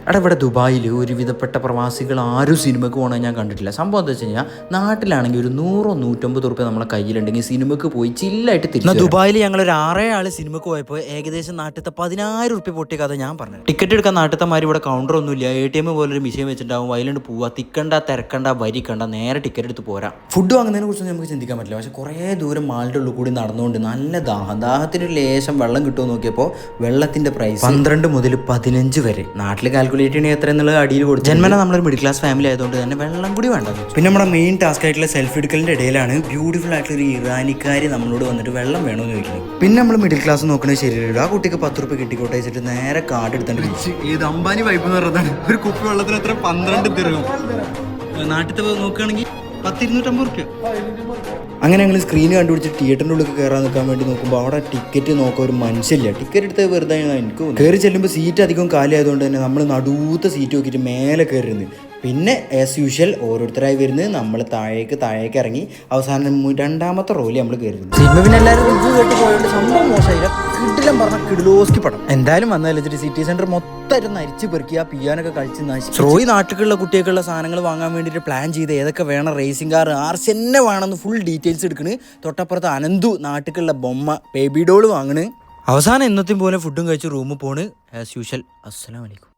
അവിടെ ഇവിടെ ദുബായിൽ ഒരുവിധപ്പെട്ട പ്രവാസികൾ ആരും സിനിമയ്ക്ക് പോകണമെന്ന് ഞാൻ കണ്ടിട്ടില്ല. സംഭവം എന്താ വെച്ച് കഴിഞ്ഞാൽ നാട്ടിലാണെങ്കിൽ ഒരു 100-150 റുപ്യ നമ്മളെ കയ്യിലുണ്ടെങ്കിൽ സിനിമയ്ക്ക് പോയി ചില്ലായിട്ട് തിരിച്ചു. ദുബായിൽ ഞങ്ങൾ ഒരു 6 ആൾ സിനിമയ്ക്ക് പോയപ്പോൾ ഏകദേശം നാട്ടിലത്തെ 10,000 റുപ്യ പൊട്ടിയ കഥ ഞാൻ പറഞ്ഞു. ടിക്കറ്റ് എടുക്കാൻ നാട്ടിലത്തെമാർ ഇവിടെ കൗണ്ടർ ഒന്നുമില്ല, ATM പോലൊരു മിഷീൻ വെച്ചിട്ടുണ്ടാവും. വയലുണ്ട് പോവുക, തിക്കണ്ട തിരക്കണ്ട വരിക്കണ്ട, നേരെ ടിക്കറ്റ് എടുത്ത് പോരാ. ഫുഡ് വാങ്ങുന്നതിനെ കുറിച്ച് നമുക്ക് ചിന്തിക്കാൻ പറ്റില്ല. പക്ഷേ കുറേ ദൂരം മാളിൻ്റെ ഉള്ളിൽ കൂടി നടന്നുകൊണ്ട് നല്ല ദാഹത്തിന് ലേശം വെള്ളം കിട്ടുമോ നോക്കിയപ്പോൾ വെള്ളത്തിൻ്റെ പ്രൈസ് 12 മുതൽ 15 വരെ. നാട്ടിൽ കാൽക്കുലേറ്റ് ചെയ്യണമെങ്കിൽ എത്ര എന്നുള്ളത് അടിയിൽ കൊടുത്തു. ജന്മന നമ്മളൊരു മിഡിൽ ക്ലാസ് ഫാമിലി ആയതുകൊണ്ട് തന്നെ വെള്ളം കൂടി വേണ്ട. പിന്നെ നമ്മുടെ മെയിൻ ടാസ്ക് ആയിട്ടുള്ള സെൽഫി എടുക്കലിൻ്റെ ഇടയിലാണ് ബ്യൂട്ടിഫുൾ ആയിട്ടുള്ള ഒരു ഇറാനിക്കാരി നമ്മളോട് വന്നിട്ട് വെള്ളം വേണമെന്ന് ചോദിക്കുന്നത്. പിന്നെ നമ്മൾ മിഡിൽ ക്ലാസ് നോക്കുന്നത് ശരിയല്ല. ആ കുട്ടിക്ക് 10 റുപ്യ കിട്ടിക്കോട്ടെ വെച്ചിട്ട് നേരെ കാർഡ് എടുത്തിട്ട് ഏത് അംബാനി വൈബ് എന്ന് പറഞ്ഞതാണ്. ഒരു കുപ്പി വെള്ളത്തിന് എത്ര 12 ദിർഹം. നാട്ടിൽ നോക്കുകയാണെങ്കിൽ 10-250 റുപ്യ. അങ്ങനെ ഞങ്ങൾ സ്ക്രീൻ കണ്ടുപിടിച്ച് തിയേറ്ററിൻ്റെ ഉള്ളിൽ കയറാൻ നിൽക്കാൻ വേണ്ടി നോക്കുമ്പോൾ അവിടെ ടിക്കറ്റ് നോക്കാൻ ഒരു മനുഷ്യല്ല. ടിക്കറ്റ് എടുത്ത് വെറുതെ എനിക്ക് കയറി ചെല്ലുമ്പോൾ സീറ്റ് അധികം കാലി ആയതുകൊണ്ട് തന്നെ നമ്മൾ നടുവത്തെ സീറ്റ് നോക്കിയിട്ട് മേലെ കയറുന്നത്. പിന്നെ ആസ് യൂഷ്വൽ ഓരോരുത്തരായി വരുന്നത് നമ്മൾ താഴേക്ക് ഇറങ്ങി അവസാനം 2ാമത്തെ റോയിൽ നമ്മൾ കയറുന്നത്. സിനിമ പിന്നെ എല്ലാവരും റിവ്യൂ കേട്ട് പോയതുകൊണ്ട് സംഭവം മോശമായില്ല. കിടിലം പറഞ്ഞ കിടിലോസ്കി പടം. എന്തായാലും വന്നതല്ലേ സിറ്റി സെന്റർ മൊത്തമായിട്ട് നരിച്ച് പെറുക്കി ആ പിയാനൊക്കെ കഴിച്ച് നശിച്ചു. സോയി നാട്ടിലുള്ള കുട്ടികൾക്കുള്ള സാധനങ്ങൾ വാങ്ങാൻ വേണ്ടിയിട്ട് പ്ലാൻ ചെയ്ത് ഏതൊക്കെ വേണം, റേസിംഗ് കാർ ആർസ് തന്നെ വേണമെന്ന് ഫുൾ ഡീറ്റെയിൽസ് എടുക്കണ്. തൊട്ടപ്പുറത്ത് അനന്തു നാട്ടിലുള്ള ബൊമ്മ ബേബി ഡോൾ വാങ്ങണ്. അവസാനം എന്നത്തെയും പോലെ ഫുഡും കഴിച്ച് റൂമിൽ പോണ്. As usual. അസ്സലാമു അലൈക്കും.